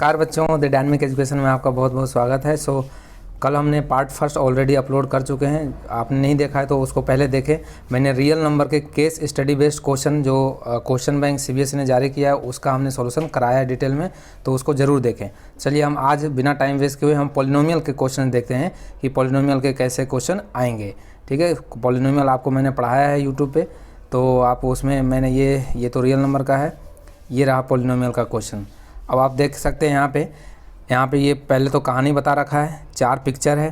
Car बच्चों, the dynamic education में आपका बहुत बहुत स्वागत है। कल हमने पार्ट फर्स्ट ऑलरेडी अपलोड कर चुके हैं। आपने नहीं देखा है तो उसको पहले देखें। मैंने रियल नंबर के केस स्टडी बेस्ड क्वेश्चन जो क्वेश्चन बैंक सीबीएसई ने जारी किया है उसका हमने सॉल्यूशन कराया है डिटेल में, तो उसको ज़रूर देखें। चलिए हम आज बिना टाइम वेस्ट किए हुए हम पॉलिनोमियल के क्वेश्चन देखते हैं कि पॉलिनोमियल के कैसे क्वेश्चन आएंगे। ठीक है, पॉलिनोमियल आपको मैंने पढ़ाया है यूट्यूब पर, तो आप उसमें मैंने ये तो रियल नंबर का है, ये रहा पॉलिनोमियल का क्वेश्चन। अब आप देख सकते हैं यहाँ पे ये पहले तो कहानी बता रखा है, 4 पिक्चर है।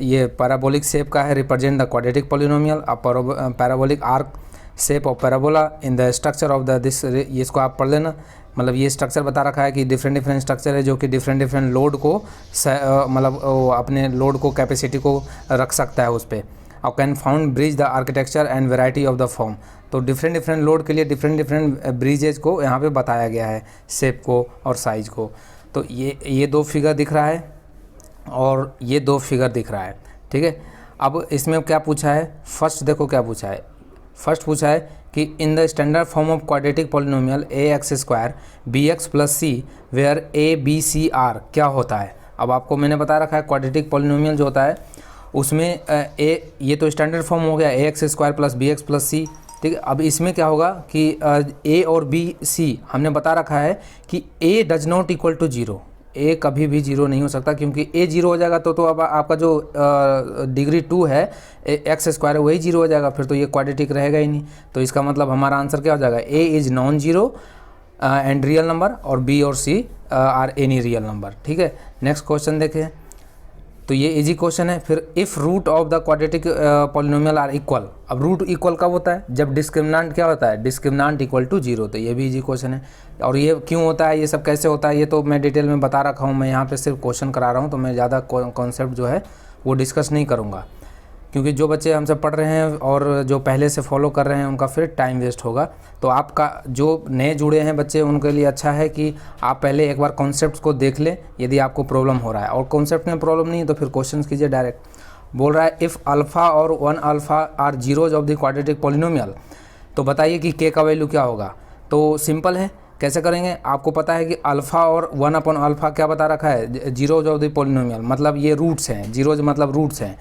ये पैराबोलिक शेप का है, represent the quadratic polynomial. Parabolic arc shape of parabola in the structure of the this, इसको आप पढ़ लेना। मतलब ये स्ट्रक्चर बता रखा है कि डिफरेंट स्ट्रक्चर है जो कि डिफरेंट लोड को मतलब अपने लोड को कैपेसिटी को रख सकता है उस पर। और can found bridge the architecture and variety of the form. तो डिफरेंट लोड के लिए डिफरेंट ब्रिजेज को यहाँ पे बताया गया है, शेप को और साइज को। तो ये 2 फिगर दिख रहा है और ये 2 फिगर दिख रहा है। ठीक है, अब इसमें क्या पूछा है, फर्स्ट देखो क्या पूछा है। फर्स्ट पूछा है कि in the standard form of quadratic polynomial ax² bx + c where a b c r क्या होता है। अब आपको मैंने बता रखा है क्वाड्रेटिक पॉलिनोमियल जो होता है उसमें ये तो स्टैंडर्ड फॉर्म हो गया ax² + bx + c। ठीक है, अब इसमें क्या होगा कि a और b c हमने बता रखा है कि a does not equal to 0। a कभी भी 0 नहीं हो सकता, क्योंकि a 0 हो जाएगा तो अब आपका जो डिग्री 2 है x² है वही 0 हो जाएगा, फिर तो ये क्वाड्रेटिक रहेगा ही नहीं। तो इसका मतलब हमारा आंसर क्या हो जाएगा, a is non zero and real number और b और c are any real number. ठीक है, नेक्स्ट क्वेश्चन देखें। तो ये इजी क्वेश्चन है। फिर if root of the quadratic polynomial are equal. अब रूट इक्वल कब होता है, जब डिस्क्रिमिनेंट क्या होता है, डिस्क्रिमिनेंट इक्वल टू 0। तो ये भी इजी क्वेश्चन है। और ये क्यों होता है, ये सब कैसे होता है, ये तो मैं डिटेल में बता रखा हूँ। मैं यहाँ पे सिर्फ क्वेश्चन करा रहा हूँ, तो मैं ज़्यादा कॉन्सेप्ट जो है वो डिस्कस नहीं करूँगा, क्योंकि जो बच्चे हमसे पढ़ रहे हैं और जो पहले से फॉलो कर रहे हैं उनका फिर टाइम वेस्ट होगा। तो आपका जो नए जुड़े हैं बच्चे उनके लिए अच्छा है कि आप पहले एक बार कॉन्सेप्ट्स को देख लें यदि आपको प्रॉब्लम हो रहा है, और कॉन्सेप्ट में प्रॉब्लम नहीं है तो फिर क्वेश्चंस कीजिए डायरेक्ट। बोल रहा है इफ़ अल्फ़ा और 1 alpha are zeros of the quadratic polynomial, तो बताइए कि के का वैल्यू क्या होगा। तो सिंपल है, कैसे करेंगे, आपको पता है कि अल्फ़ा और 1/अल्फ़ा क्या बता रखा है, जीरोज ऑफ द पॉलिनोमियल, मतलब ये रूट्स हैं, जीरोज मतलब रूट्स हैं।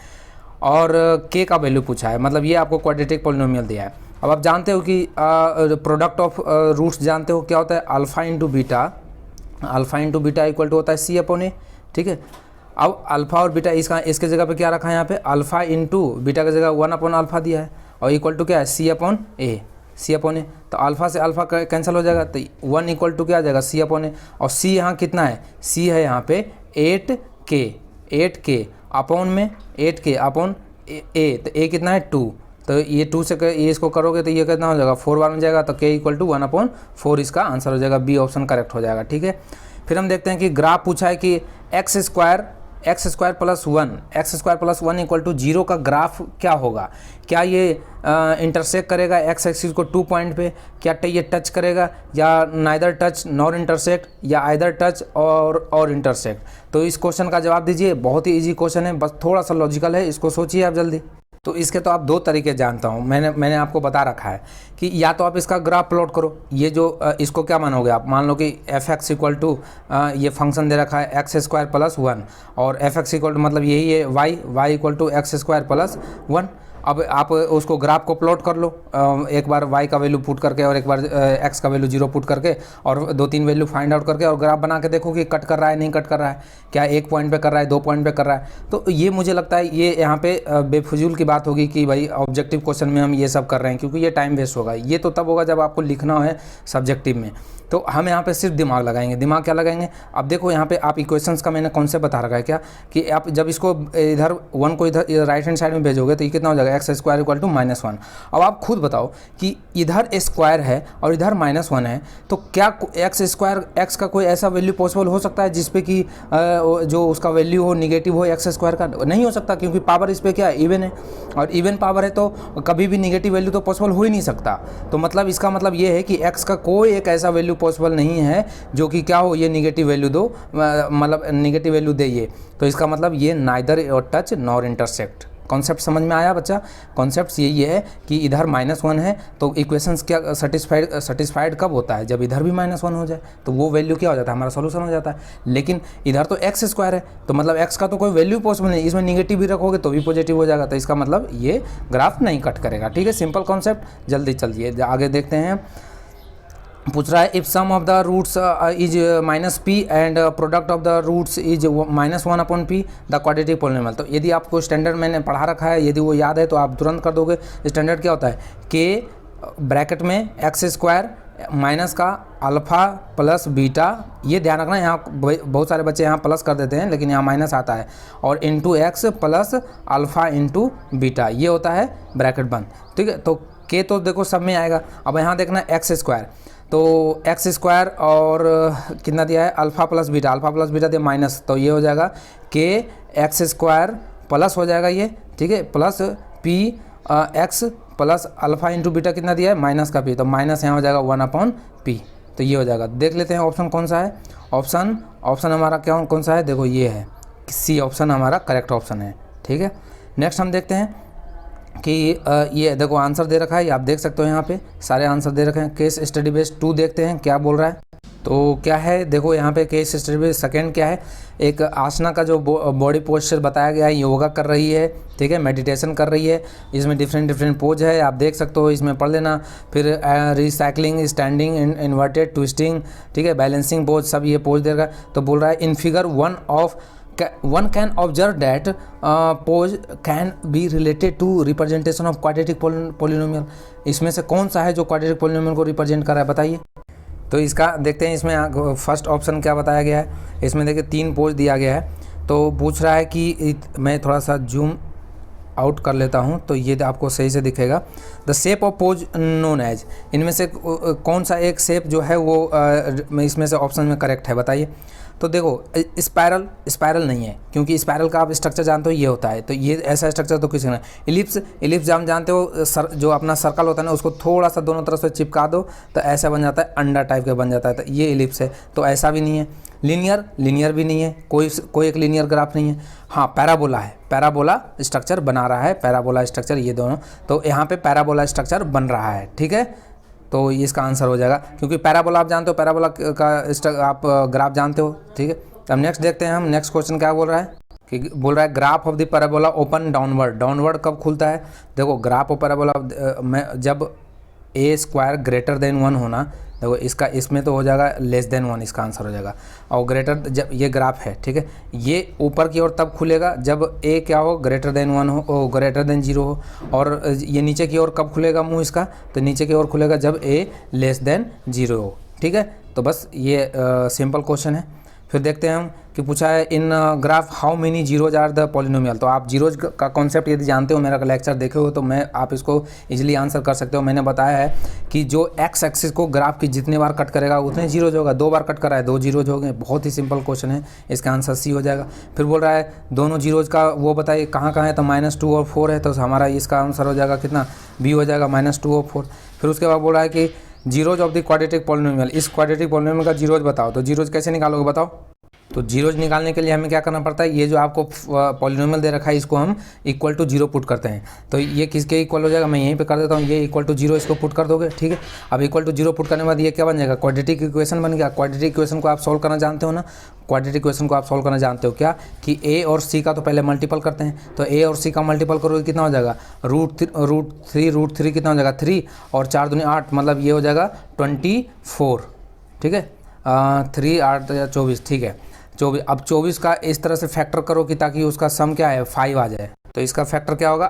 और के का वैल्यू पूछा है, मतलब ये आपको क्वाड्रेटिक पॉलिनोमियल दिया है। अब आप जानते हो कि प्रोडक्ट ऑफ रूट्स जानते हो क्या होता है, alpha into beta equal to होता है c/a। ठीक है, अब अल्फ़ा और बीटा इसके जगह पे क्या रखा है, यहाँ पे अल्फ़ा इंटू बीटा की जगह 1/अल्फ़ा दिया है, और इक्वल टू क्या है c/a। तो अल्फ़ा से अल्फ़ा कैंसिल हो जाएगा, तो 1 इक्वल टू क्या आ जाएगा c/a। और c यहाँ कितना है, c है यहाँ पे 8k अपॉन में 8k अपॉन a, तो a कितना है 2। तो ये 2 से ये इसको करोगे तो ये कितना हो जाएगा 4 बार में जाएगा, तो k इक्वल टू 1/4 इसका आंसर हो जाएगा, बी ऑप्शन करेक्ट हो जाएगा। ठीक है, फिर हम देखते हैं कि ग्राफ पूछा है कि x² + 1 इक्वल टू 0 का ग्राफ क्या होगा। क्या ये इंटरसेक्ट करेगा x एक्सिस को 2 पॉइंट पे, क्या ये टच करेगा, या नाइदर टच नॉर इंटरसेक्ट, या आइदर टच और इंटरसेक्ट। तो इस क्वेश्चन का जवाब दीजिए, बहुत ही इजी क्वेश्चन है, बस थोड़ा सा लॉजिकल है, इसको सोचिए आप जल्दी। तो इसके तो आप 2 तरीके जानता हूँ, मैंने आपको बता रखा है कि या तो आप इसका ग्राफ प्लॉट करो, ये जो इसको क्या मानोगे आप, मान लो कि f(x) इक्वल टू ये फंक्शन दे रखा है x² + 1, और f(x) इक्वल टू मतलब यही है y इक्वल टू x² + 1। अब आप उसको ग्राफ को प्लॉट कर लो, एक बार y का वैल्यू पुट करके और एक बार x का वैल्यू 0 पुट करके, और 2-3 वैल्यू फाइंड आउट करके, और ग्राफ बना के देखो कि कट कर रहा है नहीं कट कर रहा है, क्या 1 पॉइंट पे कर रहा है 2 पॉइंट पे कर रहा है। तो ये मुझे लगता है ये यहाँ पे बेफजूल की बात होगी कि भाई ऑब्जेक्टिव क्वेश्चन में हम ये सब कर रहे हैं, क्योंकि ये टाइम वेस्ट होगा। ये तो तब होगा जब आपको लिखना है सब्जेक्टिव में। तो हम यहाँ पे सिर्फ दिमाग लगाएंगे। दिमाग क्या लगाएंगे, अब देखो यहाँ पे आप इक्वेशंस का मैंने कॉन्सेप्ट बता रखा है क्या, कि आप जब इसको इधर 1 को इधर राइट हैंड साइड में भेजोगे तो ये कितना हो जाएगा, x² इक्वल टू -1। अब आप खुद बताओ कि इधर स्क्वायर है और इधर -1 है, तो क्या x का कोई ऐसा वैल्यू पॉसिबल हो सकता है जिसपे कि जो उसका वैल्यू हो निगेटिव हो x² का? नहीं हो सकता, क्योंकि पावर इस पर क्या है, इवन है, और इवन पावर है तो कभी भी निगेटिव वैल्यू तो पॉसिबल हो ही नहीं सकता। तो मतलब इसका मतलब ये है कि x का कोई एक ऐसा वैल्यू पॉसिबल नहीं है जो कि क्या हो, ये निगेटिव वैल्यू दो, मतलब निगेटिव वैल्यू दे ये। तो इसका मतलब ये neither touch nor intersect. Concept समझ में आया बच्चा? कॉन्सेप्ट यही है कि इधर -1 है तो इक्वेशंस क्या सेटिस्फाइड कब होता है? जब इधर भी -1 हो जाए तो वो वैल्यू क्या हो जाता है? हमारा सोल्यूशन हो जाता है। लेकिन इधर तो x स्क्वायर है तो मतलब x का तो कोई वैल्यू पॉसिबल नहीं, इसमें निगेटिव भी रखोगे तो भी पॉजिटिव हो जाएगा, तो इसका मतलब ये ग्राफ नहीं कट करेगा। ठीक है, सिंपल कॉन्सेप्ट। जल्दी चलिए आगे देखते हैं। पूछ रहा है if sum of the roots is -p and product of the roots is -1/p the quadratic polynomial. तो यदि आपको स्टैंडर्ड मैंने पढ़ा रखा है, यदि वो याद है तो आप तुरंत कर दोगे। स्टैंडर्ड क्या होता है? k ब्रैकेट में x² माइनस का अल्फ़ा प्लस बीटा, ये ध्यान रखना, यहाँ बहुत सारे बच्चे यहाँ प्लस कर देते हैं लेकिन यहाँ माइनस आता है, और into x plus alpha into beta, ये होता है ब्रैकेट बंद। ठीक है, तो k तो देखो सब में आएगा। अब यहाँ देखना x², तो x² और कितना दिया है? अल्फ़ा प्लस बीटा दिया माइनस, तो ये हो जाएगा k x² प्लस हो जाएगा ये। ठीक है, plus p x plus alpha into beta कितना दिया है? माइनस का p, तो माइनस यहाँ हो जाएगा 1/p, तो ये हो जाएगा। देख लेते हैं ऑप्शन कौन सा है। ऑप्शन हमारा क्या कौन सा है? देखो ये है, सी ऑप्शन हमारा करेक्ट ऑप्शन है। ठीक है, नेक्स्ट हम देखते हैं कि ये देखो आंसर दे रखा है, ये आप देख सकते हो, यहाँ पे सारे आंसर दे रखे हैं। केस स्टडी बेस 2 देखते हैं क्या बोल रहा है। तो क्या है, देखो यहाँ पे केस स्टडी बेस सेकेंड क्या है? एक आसना का जो बॉडी पोस्चर बताया गया है, योगा कर रही है, ठीक है, मेडिटेशन कर रही है। इसमें डिफरेंट पोज है, आप देख सकते हो, इसमें पढ़ लेना। फिर रिसाइकलिंग, स्टैंडिंग, इन्वर्टेड, ट्विस्टिंग, ठीक है, बैलेंसिंग पोज, सब ये पोज देगा। तो बोल रहा है in figure one can observe that pose can be related to representation of quadratic polynomial। इसमें से कौन सा है जो क्वाड्रेटिक पोलिनोमियल को रिप्रेजेंट कर रहा है, बताइए। तो इसका देखते हैं, इसमें फर्स्ट ऑप्शन क्या बताया गया है। इसमें देखिए 3 पोज दिया गया है, तो पूछ रहा है कि मैं थोड़ा सा जूम आउट कर लेता हूं तो ये आपको सही से दिखेगा। The shape of pose known as, इनमें से कौन सा एक शेप जो है वो इसमें से ऑप्शन में करेक्ट है, बताइए। तो देखो स्पायरल नहीं है, क्योंकि स्पायरल का आप स्ट्रक्चर जानते हो ये होता है, तो ये ऐसा स्ट्रक्चर तो किसी नहीं। इलिप्स हम जानते हो, जो अपना सर्कल होता है ना, उसको थोड़ा सा दोनों तरफ से चिपका दो तो ऐसा बन जाता है, अंडा टाइप का बन जाता है, तो ये इलिप्स है, तो ऐसा भी नहीं है। लीनियर भी नहीं है, कोई एक लीनियर ग्राफ नहीं है। हाँ, पैराबोला है, पैराबोला स्ट्रक्चर बना रहा है, पैराबोला स्ट्रक्चर, ये दोनों, तो यहाँ पे पैराबोला स्ट्रक्चर बन रहा है। ठीक है, तो ये इसका आंसर हो जाएगा, क्योंकि पैराबोला आप जानते हो, पैराबोला का आप ग्राफ जानते हो। ठीक है, अब नेक्स्ट देखते हैं हम। नेक्स्ट क्वेश्चन क्या बोल रहा है कि बोल रहा है graph of the parabola open downward कब खुलता है। देखो ग्राफ ऑफ पैराबोला में जब a² ग्रेटर देन 1 होना, देखो इसमें तो हो जाएगा लेस देन 1, इसका आंसर हो जाएगा। और ग्रेटर, जब ये ग्राफ है, ठीक है, ये ऊपर की ओर तब खुलेगा जब a क्या हो, ग्रेटर देन 1 हो, ग्रेटर देन 0 हो। और ये नीचे की ओर कब खुलेगा मुंह इसका, तो नीचे की ओर खुलेगा जब a लेस देन 0 हो। ठीक है, तो बस ये सिंपल क्वेश्चन है। फिर देखते हैं हम कि पूछा है in graph how many zeros are the polynomial. तो आप जीरोज का कॉन्सेप्ट यदि जानते हो, मेरा लेक्चर देखे हो, तो आप इसको इजीली आंसर कर सकते हो। मैंने बताया है कि जो एक्स एक्सिस को ग्राफ की जितने बार कट करेगा उतने जीरोज होगा। 2 बार कट करा है, 2 जीरोज हो गए। बहुत ही सिंपल क्वेश्चन है, इसका आंसर सी हो जाएगा। फिर बोल रहा है दोनों जीरोज का वो बताइए कहाँ कहाँ है, तो -2 और 4 है, तो हमारा इसका आंसर हो जाएगा कितना, बी हो जाएगा, -2 और 4। फिर उसके बाद बोल रहा है कि zeros of the quadratic polynomial, इस क्वाड्रेटिक पॉलिनोमियल का जीरोज बताओ। तो जीरोज कैसे निकालोगे बताओ। तो जीरोज निकालने के लिए हमें क्या करना पड़ता है, ये जो आपको पॉलिनोमियल दे रखा है इसको हम इक्वल टू 0 पुट करते हैं। तो ये किसके इक्वल हो जाएगा, मैं यहीं पे कर देता हूँ, ये इक्वल टू 0 इसको पुट कर दोगे। ठीक है, अब इक्वल टू 0 पुट करने के बाद ये क्या बन जाएगा, क्वाड्रेटिक इक्वेशन बन गया। क्वाड्रेटिक इक्वेशन को आप सॉल्व करना जानते हो ना, क्वाड्रेटिक इक्वेशन को आप सॉल्व करना जानते हो क्या, कि a और c का तो पहले मल्टीपल करते हैं। तो a और c का मल्टीपल करोगे कितना हो जाएगा, रूट थ्री कितना हो जाएगा 3, और 4 दूनी 8, मतलब ये हो जाएगा 24। ठीक है, 3 8 24, ठीक है 24। अब 24 का इस तरह से फैक्टर करो कि ताकि उसका सम क्या है 5 आ जाए। तो इसका फैक्टर क्या होगा,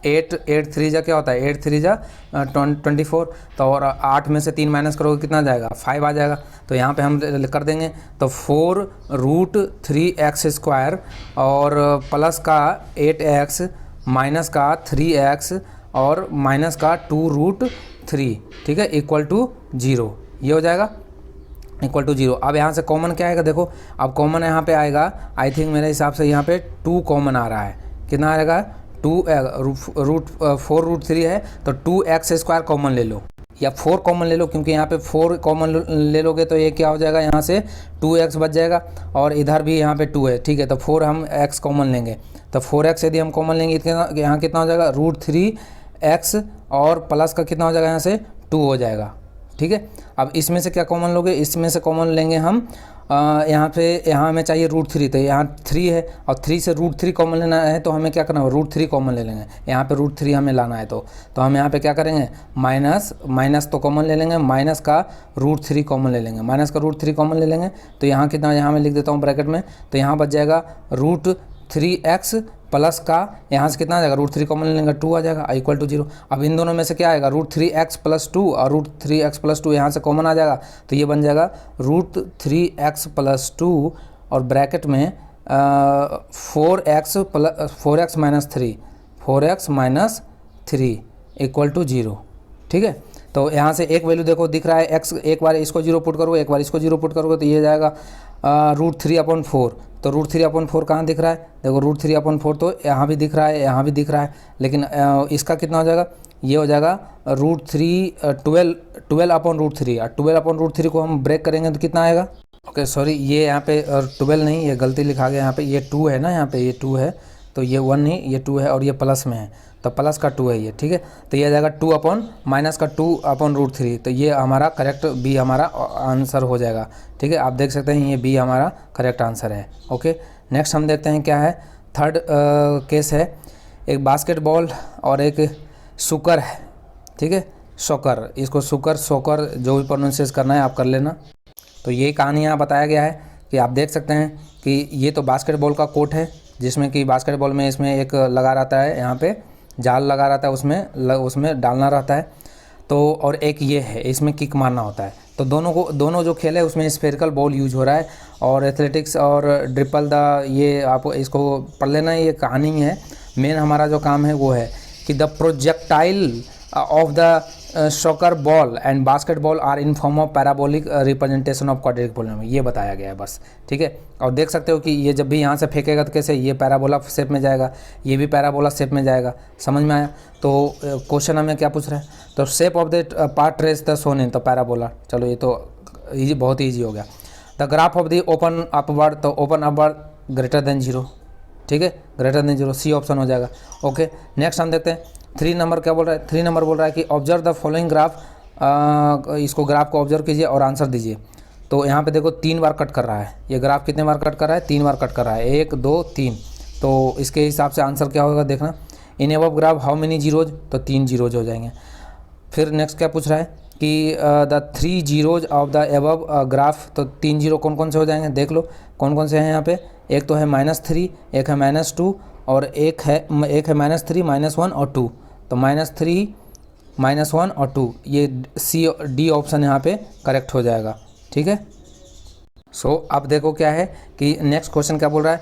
8 3 जा क्या होता है, 8 3 जा 24। तो और 8 में से 3 माइनस करोगे कितना जाएगा, 5 आ जाएगा। तो यहाँ पे हम कर देंगे, तो 4√3x² और प्लस का 8x माइनस का 3x और माइनस का 2√3, ठीक है, इक्वल टू 0, ये हो जाएगा इक्वल टू 0। अब यहाँ से कॉमन क्या आएगा, देखो अब कॉमन यहाँ पे आएगा, आई थिंक मेरे हिसाब से यहाँ पे 2 कॉमन आ रहा है। कितना आएगा, 4√3 है तो 2x² कॉमन ले लो। या 4 कॉमन ले लो, क्योंकि यहाँ पे 4 कॉमन ले लोगे तो ये क्या हो जाएगा, यहाँ से 2x बच जाएगा और इधर भी यहाँ पे 2 है, ठीक है। तो 4 हम x कॉमन लेंगे, तो 4x यदि हम कॉमन लेंगे यहाँ कितना हो जाएगा, √3x और प्लस का कितना हो जाएगा, यहाँ से 2 हो जाएगा, ठीक है। अब इसमें से क्या कॉमन लोगे, इसमें से कॉमन लेंगे हम यहाँ हमें चाहिए √3, तो यहाँ 3 है और 3 से √3 कॉमन लेना है, तो हमें क्या करना है, √3 कॉमन ले लेंगे। यहाँ पे √3 हमें लाना है, तो हम यहाँ पे क्या करेंगे, माइनस तो कॉमन ले लेंगे, माइनस का √3 कॉमन ले लेंगे, माइनस का √3 कॉमन ले लेंगे। तो यहाँ कितना, यहाँ मैं लिख देता हूँ ब्रैकेट में, तो यहाँ बच जाएगा √3x प्लस का यहाँ से कितना आ जाएगा, √3 कॉमन ले लेंगे, 2 आ जाएगा इक्वल टू 0। अब इन दोनों में से क्या आएगा, √3x + 2 और √3x + 2 यहाँ से कॉमन आ जाएगा, तो ये बन जाएगा √3x + 2 और ब्रैकेट में 4x - 3 इक्वल टू 0, ठीक है। तो यहाँ से एक वैल्यू देखो दिख रहा है x, एक बार इसको 0 पुट करोगे, एक बार इसको 0 पुट करोगे, तो ये जाएगा √3/4। तो √3/4 कहाँ दिख रहा है, देखो √3/4 तो यहाँ भी दिख रहा है, यहाँ भी दिख रहा है, लेकिन इसका कितना हो जाएगा, ये हो जाएगा √12/√3 और 12/√3 को हम ब्रेक करेंगे तो कितना आएगा, ओके सॉरी ये यहाँ पे 12 नहीं, ये गलती लिखा गया, यहाँ पे ये 2 है ना, यहाँ पे ये 2 है, तो ये 1 नहीं, ये 2 है और ये प्लस में है, तो प्लस का 2 है ये, ठीक है। तो ये आ जाएगा 2/-2/√3, तो ये हमारा करेक्ट बी हमारा आंसर हो जाएगा, ठीक है। आप देख सकते हैं ये बी हमारा करेक्ट आंसर है, ओके। नेक्स्ट हम देखते हैं क्या है, थर्ड केस है, एक बास्केटबॉल और एक सुकर है, ठीक है, सॉकर, इसको सोकर जो भी प्रोनाउंसिएट करना है आप कर लेना। तो ये कहानी यहाँ बताया गया है कि आप देख सकते हैं कि ये तो बास्केटबॉल का कोर्ट है, जिसमें कि बास्केटबॉल में इसमें एक लगा रहता है, यहाँ पे जाल लगा रहता है, उसमें डालना रहता है, तो और एक ये है, इसमें किक मारना होता है। तो दोनों जो खेल है उसमें स्फेरिकल बॉल यूज हो रहा है, और एथलेटिक्स और ड्रिपल ये आप इसको पढ़ लेना, ये कहानी है। मेन हमारा जो काम है वो है कि the projectile of the soccer ball and basketball are in form of parabolic representation of quadratic polynomial, ये बताया गया है बस, ठीक है। और देख सकते हो कि ये जब भी यहाँ से फेंकेगा तो कैसे, ये पैराबोला शेप में जाएगा, ये भी पैराबोला शेप में जाएगा, समझ में आया। तो क्वेश्चन हमें क्या पूछ रहा है, तो shape of the part trace the shown in, तो पैराबोला, चलो ये तो ईजी, बहुत ईजी हो गया। The graph of the open upward, तो ओपन अपवर्ड ग्रेटर देन 0, ठीक है, ग्रेटर देन 0, सी ऑप्शन हो जाएगा, ओके। नेक्स्ट हम देखते हैं 3 नंबर क्या बोल रहा है, 3 नंबर बोल रहा है कि ऑब्जर्व द फॉलोइंग ग्राफ, इसको ग्राफ को ऑब्जर्व कीजिए और आंसर दीजिए। तो यहाँ पे देखो 3 बार कट कर रहा है, ये ग्राफ कितने बार कट कर रहा है, 3 बार कट कर रहा है, 1 2 3, तो इसके हिसाब से आंसर क्या होगा देखना। In above graph how many zeros, तो 3 जीरोज हो जाएंगे। फिर नेक्स्ट क्या पूछ रहा है कि the 3 zeros of the above graph, तो 3 जीरो कौन कौन से हो जाएंगे, देख लो कौन कौन से हैं यहाँ पे, एक तो है -3, एक है -2 और एक है -3 -1 और 2, तो -3 -1 और 2, ये सी डी ऑप्शन यहाँ पे करेक्ट हो जाएगा, ठीक है। सो अब देखो क्या है कि नेक्स्ट क्वेश्चन क्या बोल रहा है,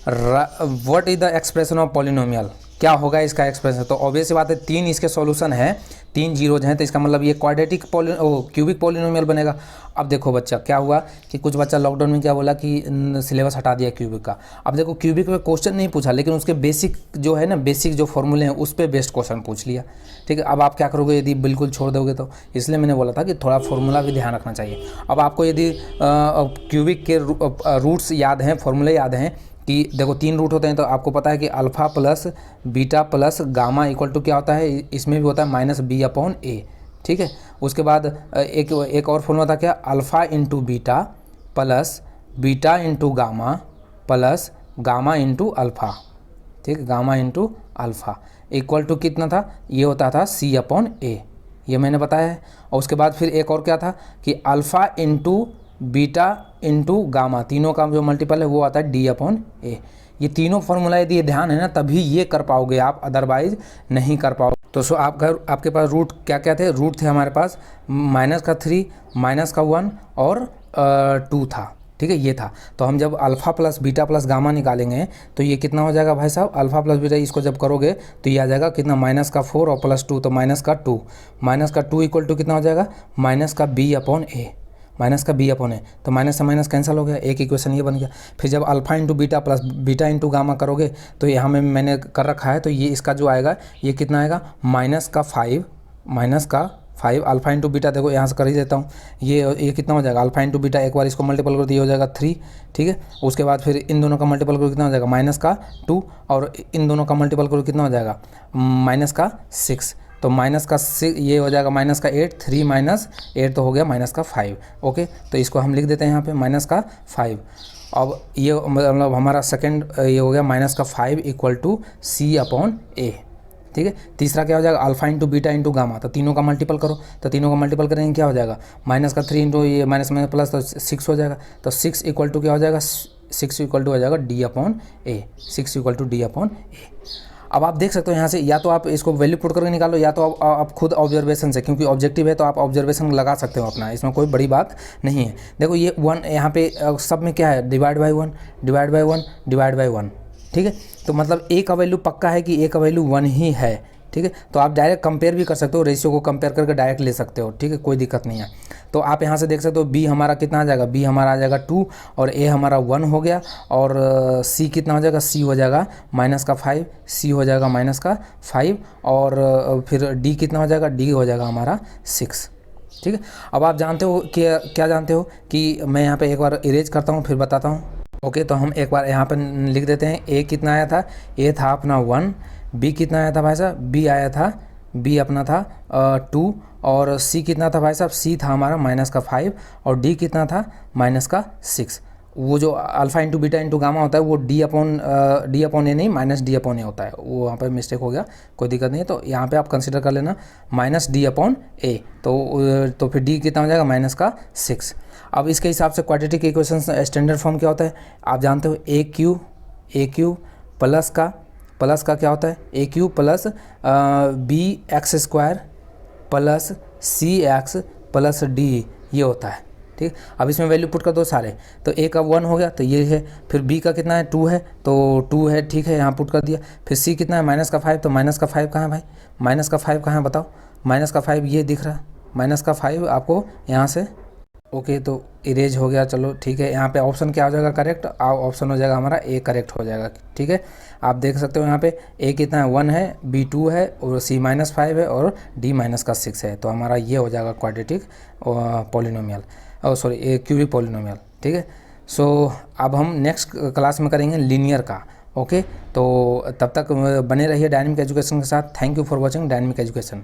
what is the expression of polynomial, क्या होगा इसका एक्सप्रेशन। तो ऑब्वियस बात है 3 इसके सॉल्यूशन है, 3 जीरोज हैं, तो इसका मतलब ये क्वाड्रेटिक क्यूबिक पॉलिनोमियल बनेगा। अब देखो बच्चा क्या हुआ कि कुछ बच्चा लॉकडाउन में क्या बोला कि सिलेबस हटा दिया क्यूबिक का। अब देखो क्यूबिक में क्वेश्चन नहीं पूछा, लेकिन उसके बेसिक जो है ना, बेसिक जो फॉर्मूले हैं उस पर बेस्ड क्वेश्चन पूछ लिया, ठीक है। अब आप क्या करोगे यदि बिल्कुल छोड़ दोगे तो, इसलिए मैंने बोला था कि थोड़ा फॉर्मूला भी ध्यान रखना चाहिए। अब आपको यदि क्यूबिक के रूट्स याद हैं, फॉर्मूले याद हैं कि देखो 3 रूट होते हैं, तो आपको पता है कि alpha plus beta plus gamma equal to क्या होता है, इसमें भी होता है -b/a, ठीक है। उसके बाद एक और फॉर्मूला था क्या, alpha into beta plus beta into gamma plus gamma into alpha, ठीक, gamma into alpha equal to कितना था, ये होता था c/a, ये मैंने बताया है। और उसके बाद फिर एक और क्या था कि alpha into beta into gamma, तीनों का जो मल्टीपल है वो आता है d/a। ये तीनों फार्मूला यदि ये ध्यान है ना, तभी ये कर पाओगे आप, अदरवाइज नहीं कर पाओगे। तो सो आपके पास रूट क्या क्या थे, रूट थे हमारे पास -3 -1 और 2 था, ठीक है, ये था। तो हम जब alpha plus beta plus gamma निकालेंगे तो ये कितना हो जाएगा भाई साहब, अल्फ़ा प्लस बीटा इसको जब करोगे तो ये आ जाएगा कितना, -4 और +2, तो -2 इक्वल टू कितना हो जाएगा, -b/a, तो माइनस से माइनस कैंसिल हो गया, एक इक्वेशन ये बन गया। फिर जब alpha into beta plus beta into gamma करोगे तो यहाँ में मैंने कर रखा है, तो ये इसका जो आएगा ये कितना आएगा, -5 5 अल्फा इंटू बीटा, देखो यहाँ से कर ही देता हूँ, ये कितना हो जाएगा, अल्फा इंटू बीटा, एक बार इसको मल्टीपल करो तो ये हो जाएगा 3, ठीक है। उसके बाद फिर इन दोनों का मल्टीपल करो कितना हो जाएगा, -2, और इन दोनों का मल्टीपल करो कितना हो जाएगा, -6, तो -6 ये हो जाएगा -8, 3 - 8 तो हो गया -5, ओके। तो इसको हम लिख देते हैं यहाँ पे -5। अब ये मतलब हमारा सेकंड ये हो गया -5 = C/A, ठीक है। तीसरा क्या हो जाएगा, alpha into beta into gamma, तो तीनों का मल्टीपल करो, तो तीनों का मल्टीपल करेंगे क्या हो जाएगा, -3 इंटू ये माइनस में प्लस तो 6 हो जाएगा, तो 6 = क्या हो जाएगा, 6 = हो जाएगा D/A, 6 = D/A। अब आप देख सकते हो यहाँ से, या तो आप इसको वैल्यू पुट करके निकालो, या तो आप खुद ऑब्जर्वेशन से, क्योंकि ऑब्जेक्टिव है तो आप ऑब्जर्वेशन लगा सकते हो अपना, इसमें कोई बड़ी बात नहीं है। देखो ये 1 यहाँ पे सब में क्या है, /1 /1 /1, ठीक है। तो मतलब A का वैल्यू पक्का है कि A का वैल्यू 1 ही है, ठीक है। तो आप डायरेक्ट कंपेयर भी कर सकते हो, रेशियो को कंपेयर करके डायरेक्ट ले सकते हो, ठीक है, कोई दिक्कत नहीं है। तो आप यहाँ से देख सकते हो B हमारा कितना आ जाएगा, B हमारा आ जाएगा 2, और A हमारा 1 हो गया, और C कितना हो जाएगा, C हो जाएगा -5, C हो जाएगा -5, और फिर D कितना हो जाएगा, D हो जाएगा हमारा 6, ठीक है। अब आप जानते हो कि क्या जानते हो कि मैं यहाँ पे एक बार इरेज करता हूँ फिर बताता हूँ, ओके। तो हम एक बार यहाँ पर लिख देते हैं, A कितना आया था, A था अपना 1, B कितना आया था भाई साहब, B आया था, B अपना था 2, और C कितना था भाई साहब, C था हमारा -5, और D कितना था -6। वो जो alpha into beta into gamma होता है वो D/A नहीं -D/A होता है, वो वहाँ पे मिस्टेक हो गया, कोई दिक्कत नहीं है। तो यहाँ पे आप कंसिडर कर लेना -D/A, तो फिर D कितना हो जाएगा, -6। अब इसके हिसाब से क्वाड्रेटिक इक्वेशन स्टैंडर्ड फॉर्म क्या होता है, आप जानते हो, AQ प्लस का क्या होता है, AQ plus BX² plus CX plus D, ये होता है, ठीक। अब इसमें वैल्यू पुट कर दो सारे, तो A का 1 हो गया तो ये है, फिर B का कितना है, 2 है तो 2 है, ठीक है, यहाँ पुट कर दिया। फिर C कितना है, -5, तो -5 कहाँ है भाई, -5 कहाँ है बताओ, -5 ये दिख रहा है, -5 आपको यहाँ से, ओके। तो इरेज हो गया, चलो ठीक है। यहाँ पे ऑप्शन क्या हो जाएगा करेक्ट, ऑप्शन हो जाएगा हमारा A करेक्ट हो जाएगा, ठीक है। आप देख सकते हो यहाँ पे A कितना है, 1 है, B 2 है, और C -5 है, और D -6 है, तो हमारा ये हो जाएगा quadratic polynomial, sorry cubic polynomial, ठीक है। सो अब हम नेक्स्ट क्लास में करेंगे लीनियर का, ओके। तो तब तक बने रहिए डायनेमिक एजुकेशन के साथ। Thank you for watching dynamic education.